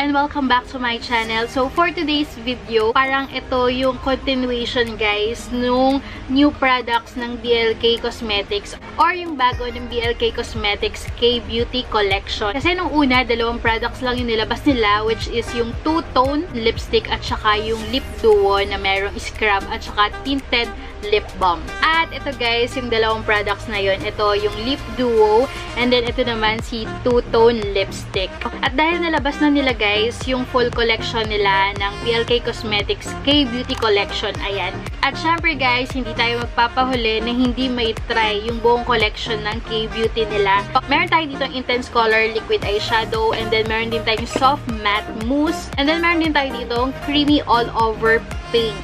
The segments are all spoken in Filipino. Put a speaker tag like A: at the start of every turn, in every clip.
A: and welcome back to my channel. So for today's video, parang ito yung continuation guys nung new products ng BLK Cosmetics or yung bago ng BLK Cosmetics K-Beauty Collection. Kasi nung una, dalawang products lang yung nilabas nila, which is yung two-tone lipstick at saka yung lip duo na merong scrub at saka tinted lip balm. At ito guys, yung dalawang products na yun, ito yung lip duo and then ito naman si two-tone lipstick. At dahil nalabas na nila guys yung full collection nila ng BLK Cosmetics K-Beauty Collection, ayan. At syempre guys, hindi tayo magpapahuli na hindi may try yung buong collection ng K-Beauty nila. Meron tayo dito intense color liquid eyeshadow and then meron din tayong soft matte mousse and then meron din tayo dito creamy all over paint.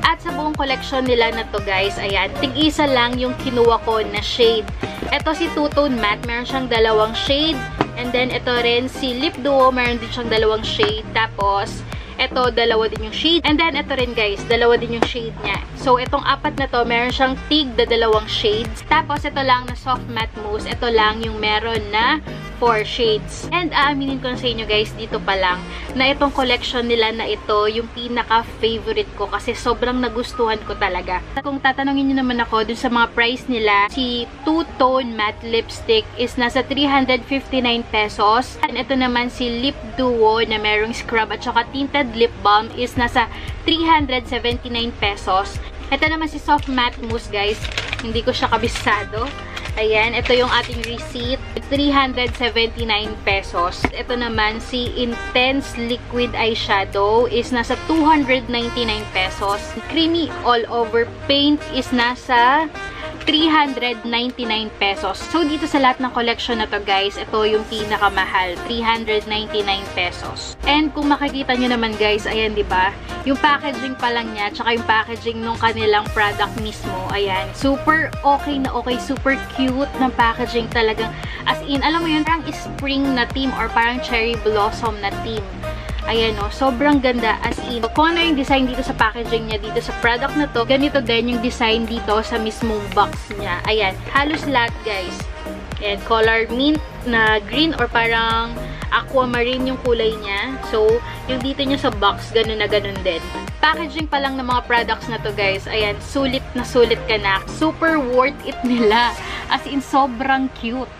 A: At sa buong collection nila na to guys, ayan, tig-isa lang yung kinuha ko na shade. Ito si two-tone matte, meron siyang dalawang shade. And then ito rin si lip duo, meron din siyang dalawang shade. Tapos, ito dalawa din yung shade. And then ito rin guys, dalawa din yung shade niya. So, itong apat na to, meron siyang dalawang shades. Tapos, ito lang na soft matte mousse. Ito lang yung meron na 4 shades. And aaminin ko na sa inyo guys, dito pa lang, na itong collection nila na ito, yung pinaka-favorite ko kasi sobrang nagustuhan ko talaga. Kung tatanungin nyo naman ako dun sa mga price nila, si two-tone matte lipstick is nasa 359 pesos. And ito naman si lip duo na merong scrub at saka tinted lip balm is nasa 379 pesos. Ito naman si soft matte mousse guys, hindi ko siya kabisado. Ayan, ito yung ating receipt. 379 pesos. Ito naman, si Intense Liquid Eyeshadow is nasa 299 pesos. Creamy All Over Paint is nasa 399 pesos. So, dito sa lahat ng collection na to guys, ito yung pinakamahal. 399 pesos. And kung makikita nyo naman guys, ayan, diba? Yung packaging pa lang niya, tsaka yung packaging nung kanilang product mismo, ayan. Super okay na okay. Super cute ng packaging talagang. As in, alam mo yun, parang spring na theme or parang cherry blossom na theme. Ayan o, sobrang ganda as in. Kung ano yung design dito sa packaging niya, dito sa product na to, ganito din yung design dito sa mismong box niya. Ayan, halos lahat guys. Ayan, color mint na green or parang aquamarine yung kulay niya. So, yung dito niya sa box, ganun na ganun din. Packaging pa lang ng mga products na to guys, ayan, sulit na sulit ka na. Super worth it nila. As in, sobrang cute.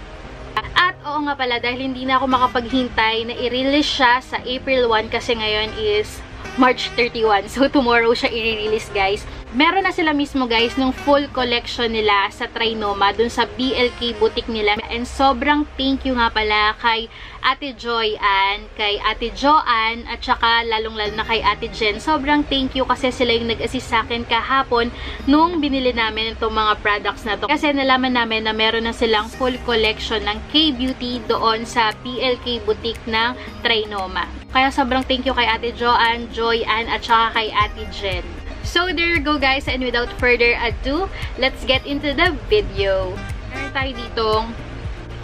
A: At oo nga pala, dahil hindi na ako makapaghintay na i-release siya sa April 1 kasi ngayon is March 31. So, tomorrow siya i-release guys. Meron na sila mismo guys nung full collection nila sa Trinoma dun sa BLK boutique nila. And sobrang thank you nga pala kay Ate Joy Ann, kay Ate Joanne, at saka lalong-lalo na kay Ate Jen. Sobrang thank you kasi sila yung nag-assist sa akin kahapon nung binili namin itong mga products na to. Kasi nalaman namin na meron na silang full collection ng K-Beauty doon sa BLK boutique ng Trinoma. Kaya sobrang thank you kay Ate Joanne, Joy Ann, at saka kay Ate Jen. So, there you go guys, and without further ado, let's get into the video. Meron tayo ditong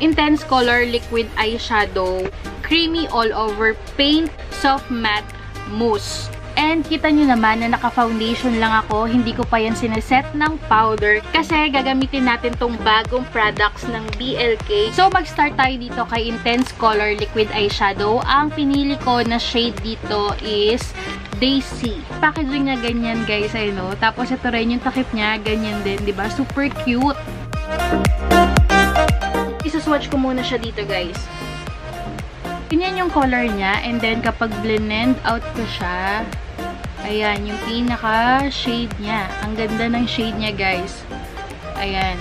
A: Intense Color Liquid Eyeshadow, Creamy All Over Paint, Soft Matte Mousse. And kita nyo naman na naka-foundation lang ako, hindi ko pa yan sineset ng powder kasi gagamitin natin tong bagong products ng BLK. So, mag-start tayo dito kay Intense Color Liquid Eyeshadow. Ang pinili ko na shade dito is Daisy. Packaging niya ganyan guys, ayun no? Tapos ito rin yung takip niya, ganyan din, diba? Super cute! Isaswatch ko muna siya dito guys. Ganyan yung color niya, and then kapag blend out ko siya, ayan, yung pinaka shade niya. Ang ganda ng shade niya guys. Ayan.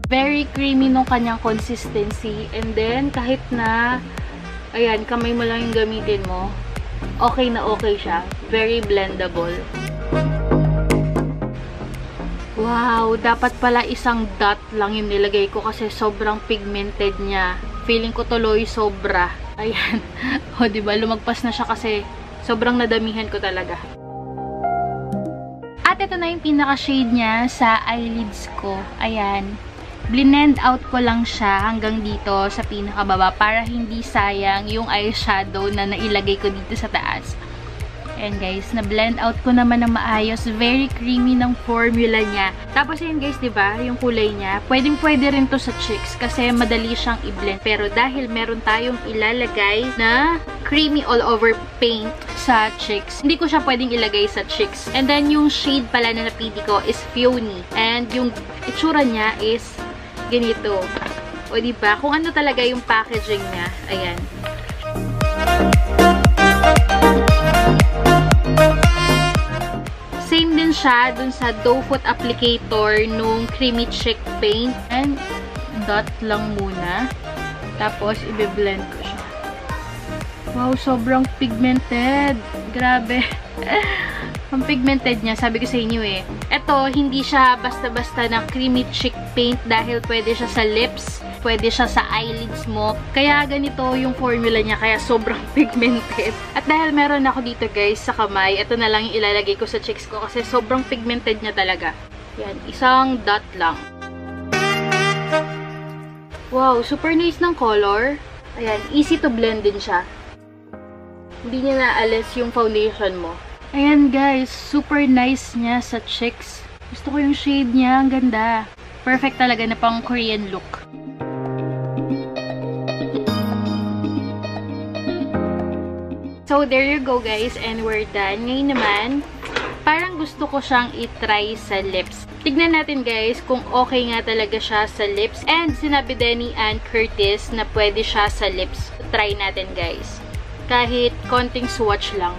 A: Very creamy nung kanyang consistency, and then kahit na ayan, kamay mo lang yung gamitin mo, okay na okay siya. Very blendable. Wow, dapat pala isang dot lang yung nilagay ko kasi sobrang pigmented niya. Feeling ko tuloy sobra. Ayan. O, diba? Lumagpas na siya kasi sobrang nadamihan ko talaga. At ito na yung pinaka-shade niya sa eyelids ko. Ayan. Blend out ko lang siya hanggang dito sa pinakababa para hindi sayang yung eyeshadow na nailagay ko dito sa taas. Ayan guys, na-blend out ko naman ng maayos. Very creamy ng formula niya. Tapos ayan guys, diba, yung kulay niya, pwedeng-pwede rin to sa cheeks kasi madali siyang i-blend. Pero dahil meron tayong ilalagay na creamy all over paint sa cheeks, hindi ko siya pwedeng ilagay sa cheeks. And then yung shade pala na napili ko is Peony. And yung itsura niya is ganito. O diba, kung ano talaga yung packaging niya. Ayan. Same din siya dun sa doe foot applicator nung creamy cheek paint. And dot lang muna. Tapos, i-blend ko siya. Wow, sobrang pigmented. Grabe. Ang pigmented niya, sabi ko sa inyo eh. Ito, hindi siya basta-basta na creamy cheek paint dahil pwede siya sa lips. Pwede siya sa eyelids mo. Kaya ganito yung formula niya. Kaya sobrang pigmented. At dahil meron ako dito guys sa kamay, ito na lang yung ilalagay ko sa cheeks ko kasi sobrang pigmented niya talaga. Yan. Isang dot lang. Wow. Super nice ng color. Ayan. Easy to blend din siya. Hindi niya naalis yung foundation mo. Ayan guys. Super nice niya sa cheeks. Gusto ko yung shade niya. Ang ganda. Perfect talaga na pang Korean look. So, there you go guys, and we're done. Ngayon naman, parang gusto ko siyang i-try sa lips. Tignan natin guys kung okay nga talaga siya sa lips. And sinabi din ni Ann Curtis na pwede siya sa lips. Try natin guys. Kahit konting swatch lang.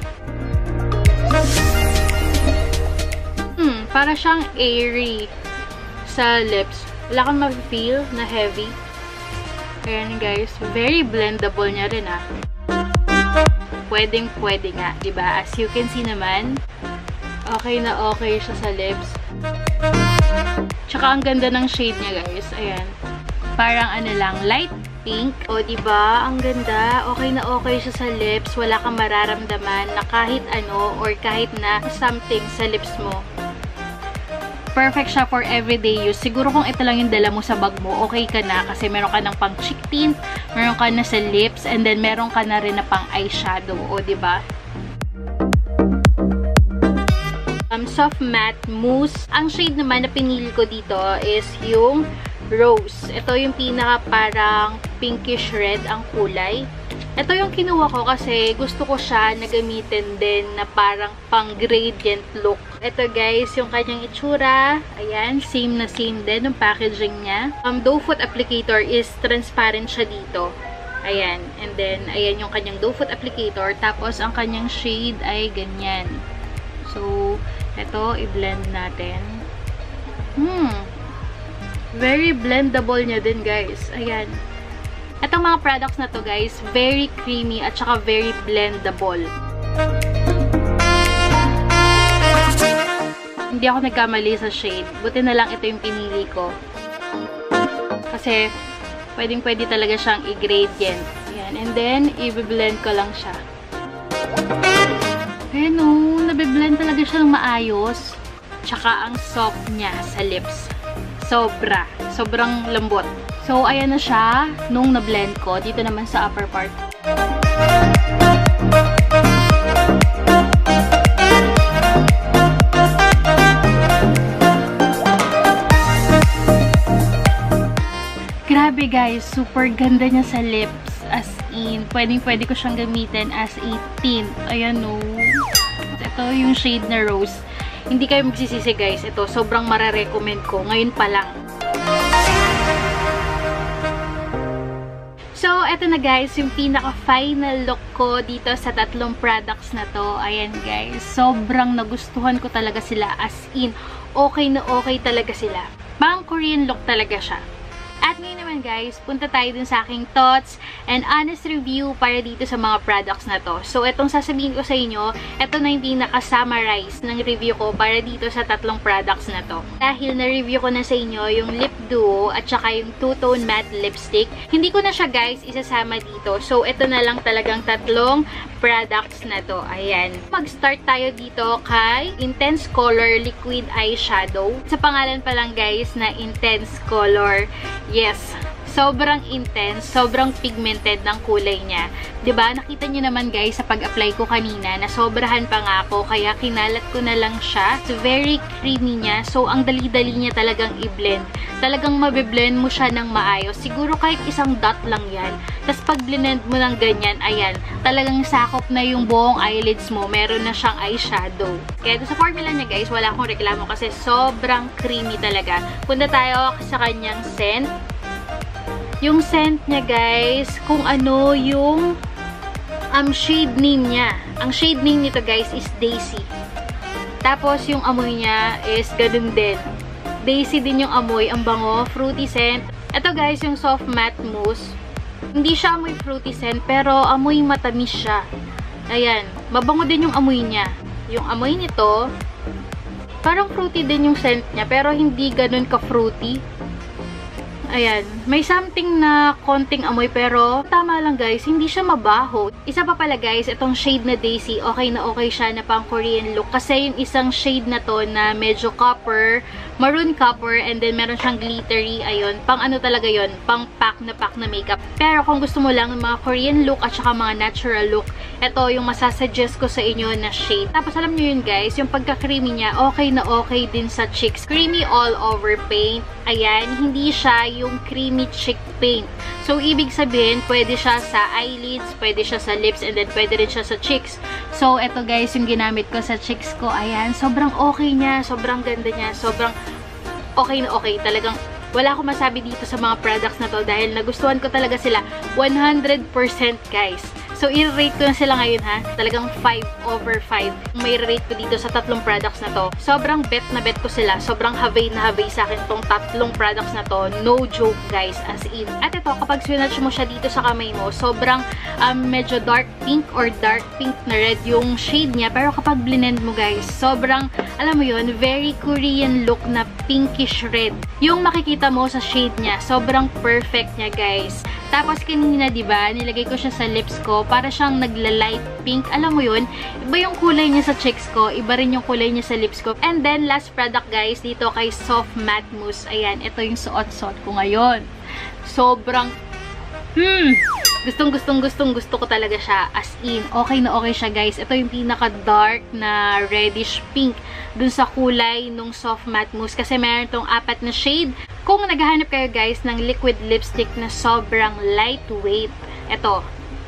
A: Para siyang airy sa lips. Wala kang ma-feel na heavy. Ayan guys, very blendable niya rin ah. Pwedeng-pwede nga, diba? As you can see naman, okay na okay siya sa lips. Tsaka ang ganda ng shade niya, guys. Ayan. Parang ano lang, light pink. O, diba? Ang ganda. Okay na okay siya sa lips. Wala kang mararamdaman na kahit ano or kahit na something sa lips mo. Perfect siya for everyday use. Siguro kung ito lang yung dala mo sa bag mo, okay ka na kasi meron ka ng pang cheek tint, meron ka na sa lips, and then meron ka na rin na pang eyeshadow. O, diba? Soft matte mousse. Ang shade naman na pinili ko dito is yung Rose. Ito yung pinaka parang pinkish red ang kulay. Ito yung kinuha ko kasi gusto ko siya na gamitin din na parang pang gradient look. Ito guys, yung kanyang itsura. Ayan, same na same din yung packaging niya. Doe foot applicator is transparent siya dito. Ayan, and then ayan yung kanyang doe foot applicator. Tapos ang kanyang shade ay ganyan. So, ito i-blend natin. Very blendable niya din guys. Ayan. Itong mga products na to guys, very creamy at saka very blendable. Hindi ako nagkamali sa shade. Buti na lang ito yung pinili ko. Kasi, pwedeng-pwede talaga siyang i-gradient. Ayan. And then, i-blend ko lang siya. Ayan o, nabiblend talaga siya ng maayos. Tsaka ang soft niya sa lips. Sobra. Sobrang lambot. So, ayan na siya nung na-blend ko. Dito naman sa upper part. Grabe guys, super ganda niya sa lips. As in, pwedeng-pwede ko siyang gamitin as a tint. Ayan o. Ito yung shade na Rose. Hindi kayo magsisisi guys. Ito, sobrang mararecommend ko. Ngayon pa lang. So, eto na guys, yung pinaka-final look ko dito sa tatlong products na to. Ayan guys, sobrang nagustuhan ko talaga sila. As in, okay na okay talaga sila. Pang Korean look talaga siya. At ngayon naman guys, punta tayo dun sa aking thoughts and honest review para dito sa mga products na to. So, itong sasabihin ko sa inyo, ito na yung pinaka-summarize ng review ko para dito sa tatlong products na to. Dahil na-review ko na sa inyo yung Lip Duo at saka yung Two-Tone Matte Lipstick, hindi ko na siya guys isasama dito. So, ito na lang talagang tatlong products na to. Ayan. Mag-start tayo dito kay Intense Color Liquid Eyeshadow. Sa pangalan pa lang guys na Intense Color, yes, sobrang intense, sobrang pigmented ng kulay niya. 'Di ba? Nakita niyo naman guys sa pag-apply ko kanina na sobrahan pa nga ako kaya kinalat ko na lang siya. It's very creamy niya. So ang dali-dali niya talagang i-blend. Talagang mabe-blend mo siya ng maayos. Siguro kahit isang dot lang 'yan. Tapos pag blend mo ng ganyan, ayan, talagang sakop na yung buong eyelids mo. Meron na siyang eyeshadow. Kaya sa formula niya guys, wala akong reklamo kasi sobrang creamy talaga. Punta tayo sa kanyang scent. Yung scent niya guys, kung ano yung shade name niya. Ang shade name nito guys is Daisy. Tapos yung amoy niya is ganun din. Daisy din yung amoy, ang bango, fruity scent. Ito guys, yung soft matte mousse. Hindi siya amoy fruity scent, pero amoy matamis siya. Ayan, mabango din yung amoy niya. Yung amoy nito, parang fruity din yung scent niya, pero hindi ganun ka-fruity. Ayan, may something na konting amoy pero tama lang guys, hindi siya mabaho. Isa pa pala guys, itong shade na Daisy, okay na okay siya na pang Korean look. Kasi yung isang shade na to na medyo copper, maroon copper, and then meron siyang glittery, ayun, pang ano talaga yon, pang pack na makeup. Pero kung gusto mo lang ng mga Korean look at saka mga natural look, ito yung masasuggest ko sa inyo na shade. Tapos alam nyo yun guys, yung pagka-creamy niya, okay na okay din sa cheeks. Creamy all over paint. Ayan, hindi siya yung creamy cheek paint. So, ibig sabihin, pwede siya sa eyelids, pwede siya sa lips, and then pwede rin siya sa cheeks. So, eto guys, yung ginamit ko sa cheeks ko. Ayan, sobrang okay niya, sobrang ganda niya, sobrang okay na okay. Talagang wala akong masabi dito sa mga products na to dahil nagustuhan ko talaga sila 100% guys. So, i-rate ko na sila ngayon ha. Talagang 5/5. May rate ko dito sa tatlong products na to. Sobrang bet na bet ko sila. Sobrang havay na havay sa akin tong tatlong products na to. No joke guys, as in. At ito, kapag swinatch mo siya dito sa kamay mo, sobrang medyo dark pink or dark pink na red yung shade niya. Pero kapag blend mo guys, sobrang, alam mo yun, very Korean look na pinkish red. Yung makikita mo sa shade niya, sobrang perfect niya guys. Tapos kanina, 'di ba, nilagay ko siya sa lips ko para siyang nagla-light pink. Alam mo 'yun? Iba yung kulay niya sa cheeks ko, iba rin yung kulay niya sa lips ko. And then last product guys, dito kay Soft Matte Mousse. Ayan, ito yung suot-suot ko ngayon. Sobrang Gustong-gusto ko talaga siya. As in, okay na okay siya guys. Ito yung pinaka-dark na reddish pink dun sa kulay nung Soft Matte Mousse. Kasi meron tong 4 na shade. Kung naghahanap kayo guys ng liquid lipstick na sobrang lightweight, ito,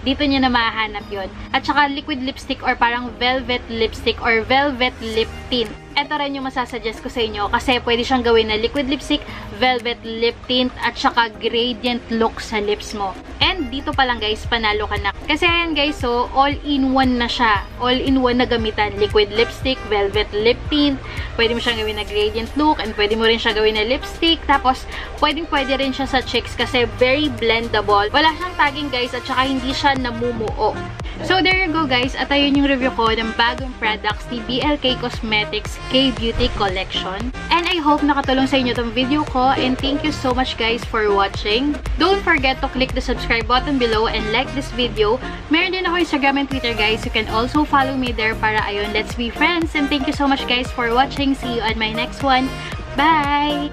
A: dito nyo na mahahanap yun. At saka liquid lipstick or parang velvet lipstick or velvet lip tint. Ito rin yung masasuggest ko sa inyo kasi pwede siyang gawin na liquid lipstick, velvet lip tint, at saka gradient look sa lips mo. And dito pa lang guys, panalo ka na. Kasi ayan guys, so all-in-one na siya. All-in-one na gamitan. Liquid lipstick, velvet lip tint, pwede mo siyang gawin na gradient look, and pwede mo rin siya gawin na lipstick. Tapos, pwede rin siya sa cheeks kasi very blendable. Wala siyang tagging guys at saka hindi siya namumuo. So, there you go guys. At ayun yung review ko ng bagong products ni BLK Cosmetics K-Beauty Collection. And I hope nakatulong sa inyo tong video ko. And thank you so much guys for watching. Don't forget to click the subscribe button below and like this video. Meron din ako Instagram and Twitter guys. You can also follow me there para ayun, let's be friends. And thank you so much guys for watching. See you on my next one. Bye!